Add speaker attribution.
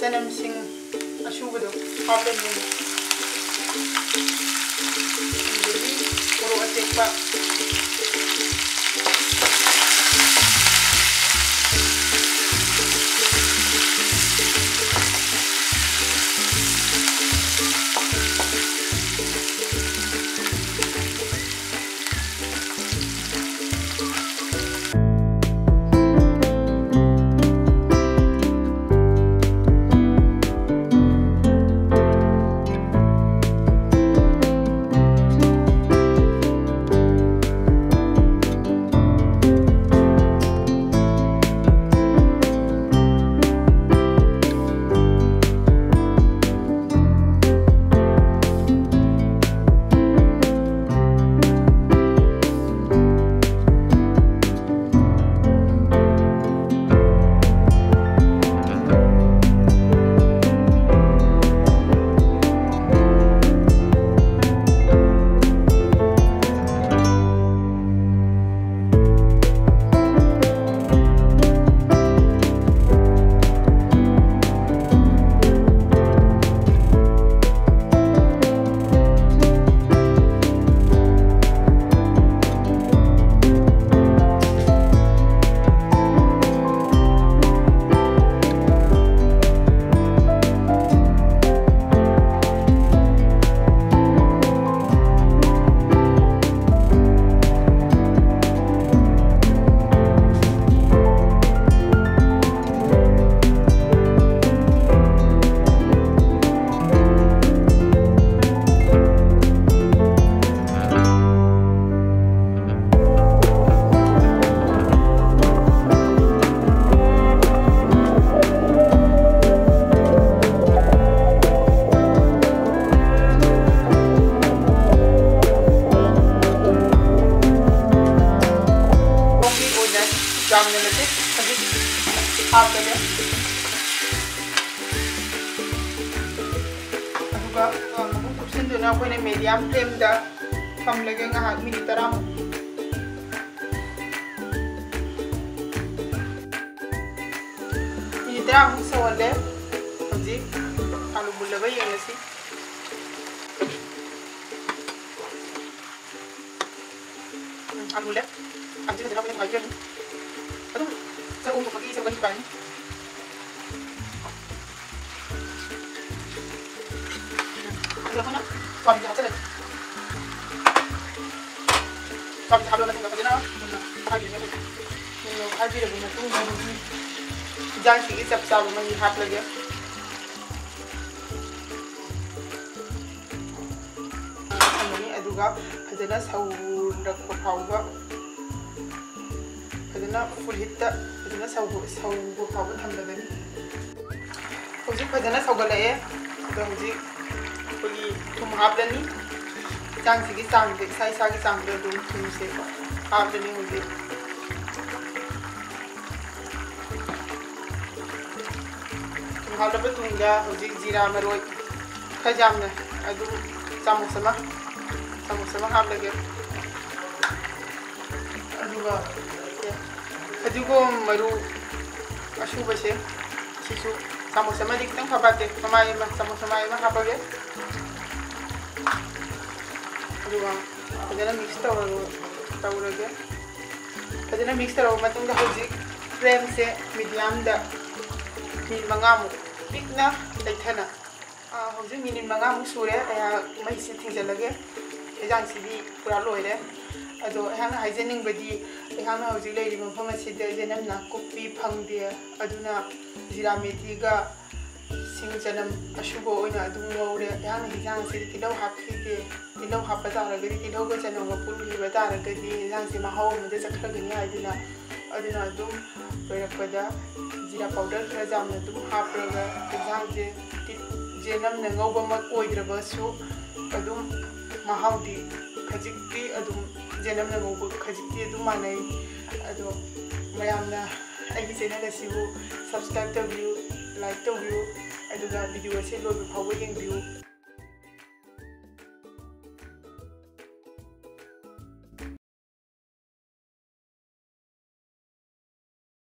Speaker 1: ꯆꯅꯝꯁꯤꯡ ꯑꯁꯨꯕꯗꯣ ꯍꯥꯞꯂꯅꯤ ꯑꯗꯒꯤ ꯃꯣꯔꯣꯛ ꯑꯇꯦꯛꯄ ꯍꯥꯞꯄꯒꯦ ꯑꯗꯨꯒ ꯑꯃꯨꯛ ꯀꯨꯞꯁꯤꯟꯗꯨꯅ ꯑꯩꯈꯣꯏꯅ ꯃꯦꯗꯤꯌꯝ ꯐ꯭ꯂꯦꯝꯗ ꯊꯝꯂꯒꯦ ꯉꯥꯏꯍꯥꯛ ꯃꯤꯅꯤꯠ 10ꯃꯨꯛ ꯃꯤꯅꯤꯠ 10ꯃꯨꯛ ꯁꯧꯍꯜꯂꯦ ꯍꯧꯖꯤꯛ ꯑꯂꯨ ꯃꯨꯜꯂꯕ ꯌꯦꯡꯉꯁꯤ ꯑꯂꯨ ꯃꯨꯜꯂꯦ ꯍꯧꯖꯤꯛ ꯐꯖꯅ ꯑꯩꯈꯣꯏꯅ ꯉꯥꯏꯕꯤꯔꯅꯤ ꯑꯗꯨꯝ ꯆꯥꯛꯎꯝ ꯊꯣꯛꯄꯒꯤ ꯁꯧꯒꯟ ꯄꯥꯅꯤ ꯑꯩꯈꯣꯏꯅ ꯁ꯭ꯋꯥꯕꯤꯟꯁꯦ ꯍꯥꯞꯆꯜꯂꯒꯦ ꯁ꯭ꯋꯥꯕꯤꯟꯁꯦ ꯍꯥꯞꯂꯕ ꯃꯇꯨꯡꯗ ꯐꯖꯅ ꯃꯨꯟꯅ ꯍꯥꯏꯕꯤꯔꯅꯤ ꯃꯨꯟꯅ ꯍꯥꯏꯕꯤꯔꯕ ꯃꯇꯨꯡꯗ ꯍꯧꯖꯤꯛ ꯏꯟꯖꯥꯡꯁꯤꯒꯤ ꯆꯞ ꯆꯥꯕ ꯃꯍꯤ ꯍꯥꯞꯂꯒꯦ ꯊꯝꯃꯅꯤ ꯑꯗꯨꯒ ꯐꯖꯅ ꯁꯧꯔꯛꯄ ꯐꯥꯎꯕ ꯐꯖꯅ ꯐꯨꯜ ꯍꯤꯠꯇ ꯐꯖꯅ ꯁꯧꯕ ꯐꯥꯎꯕ ꯊꯝꯂꯒꯅꯤ ꯍꯧꯖꯤꯛ ꯐꯖꯅ ꯁꯧꯒꯠꯂꯛꯑꯦ ꯑꯗꯣ ꯍꯧꯖꯤꯛ ꯑꯩꯈꯣꯏꯒꯤ ꯊꯨꯝ ꯍꯥꯞꯂꯅꯤ ꯏꯟꯖꯥꯡꯁꯤꯒꯤ ꯆꯥꯡꯗ ꯏꯁꯥꯒꯤ ꯆꯥꯡꯗ ꯑꯗꯨꯝ ꯊꯨꯝꯁꯦ ꯍꯥꯞꯂꯅꯤ ꯍꯧꯖꯤꯛ ꯊꯨꯝ ꯍꯥꯞꯂꯕ ꯃꯇꯨꯡꯗ ꯍꯧꯖꯤꯛ ꯖꯤꯔꯥ ꯃꯔꯣꯏ ꯈꯔ ꯌꯥꯝꯅ ꯑꯗꯨ ꯆꯥꯃꯁ ꯑꯃ ꯍꯥꯞꯂꯒꯦ ꯑꯗꯨꯒ ꯐꯗꯤꯒꯣꯝ ꯃꯔꯨ ꯑꯁꯨꯕꯁꯦ ꯁꯤꯁꯨ ꯆꯥꯃꯁ ꯑꯃꯗꯤ ꯈꯤꯇꯪ ꯐꯕꯥꯠꯇꯦ ꯆꯥꯃꯁ ꯑꯃ ꯍꯥꯞꯄꯒꯦ ꯑꯗꯨꯒ ꯐꯖꯅ ꯃꯤꯛꯁ ꯇꯧꯔꯒꯦ ꯐꯖꯅ ꯃꯤꯛꯁ ꯇꯧꯔꯕ ꯃꯇꯨꯡꯗ ꯍꯧꯖꯤꯛ ꯐ꯭ꯂꯦꯝꯁꯦ ꯃꯤꯗꯤꯌꯝꯗ ꯃꯤꯅꯤꯠ 5ꯃꯨꯛ ꯄꯤꯛꯅ ꯂꯩꯊꯅ ꯍꯧꯖꯤꯛ ꯃꯤꯅꯤꯠ 5ꯃꯨꯛ ꯁꯨꯔꯦ ꯑꯩꯍꯥꯛ ꯃꯩꯁꯤ ꯊꯤꯡꯖꯤꯜꯂꯒꯦ ꯏꯟꯖꯥꯡꯁꯤꯗꯤ ꯄꯨꯔꯥ ꯂꯣꯏꯔꯦ ꯑꯗꯣ ꯑꯩꯍꯥꯛꯅ ꯍꯥꯏꯖꯅꯤꯡꯕꯗꯤ ꯑꯩꯍꯥꯛꯅ ꯍꯧꯖꯤꯛ ꯂꯩꯔꯤꯕ ꯃꯐꯝ ꯑꯁꯤꯗ ꯌꯦꯅꯝ ꯅꯥꯀꯨꯞꯄꯤ ꯐꯪꯗꯦ ꯑꯗꯨꯅ ꯖꯤꯔꯥ ꯃꯦꯊꯤꯒ ꯁꯤꯡ ꯆꯅꯝ ꯑꯁꯨꯕ ꯑꯣꯏꯅ ꯑꯗꯨꯝ ꯉꯧꯔꯦ ꯑꯩꯍꯥꯛꯅ ꯏꯟꯖꯥꯡ ꯑꯁꯤꯗ ꯇꯤꯜꯍꯧ ꯍꯥꯞꯈꯤꯗꯦ ꯇꯤꯜꯍꯧ ꯍꯥꯞꯄ ꯇꯥꯔꯒꯗꯤ ꯇꯤꯜꯍꯧꯒ ꯆꯅꯝꯒ ꯄꯨꯟꯈꯤꯕ ꯇꯥꯔꯒꯗꯤ ꯏꯟꯖꯥꯡꯁꯤ ꯃꯍꯥꯎ ꯑꯃꯗ ꯆꯠꯈ꯭ꯔꯒꯅꯤ ꯍꯥꯏꯗꯨꯅ ꯑꯗꯨꯅ ꯑꯗꯨꯝ ꯂꯣꯏꯔꯛꯄꯗ ꯖꯤꯔꯥ ꯄꯥꯎꯗꯔ ꯈꯔ ꯌꯥꯝꯅ ꯑꯗꯨꯝ ꯍꯥꯞꯄꯒ ꯏꯟꯖꯥꯡꯁꯦ ꯌꯦꯅꯝꯅ ꯉꯧꯕꯃꯛ ꯑꯣꯏꯗ꯭ꯔꯕꯁꯨ ꯑꯗꯨꯝ ꯃꯍꯥꯎꯗꯤ ꯈꯖꯤꯛꯇꯤ ꯑꯗꯨꯝ ꯌꯦꯅꯝꯅ ꯉꯧꯕ ꯈꯖꯤꯛꯇꯤ ꯑꯗꯨꯝ ꯃꯥꯟꯅꯩ ꯑꯗꯣ ꯃꯌꯥꯝꯅ ꯑꯩꯒꯤ ꯆꯦꯅꯦꯜ ꯑꯁꯤꯕꯨ ꯁꯕꯁꯀ꯭ꯔꯥꯏꯕ ꯇꯧꯕꯤꯌꯨ ꯂꯥꯏꯛ ꯇꯧꯕꯤꯌꯨ ꯑꯗꯨꯒ ꯚꯤꯗꯤꯑꯣ ꯑꯁꯤ ꯂꯣꯏꯕ ꯐꯥꯎꯕ ꯌꯦꯡꯕꯤꯌꯨ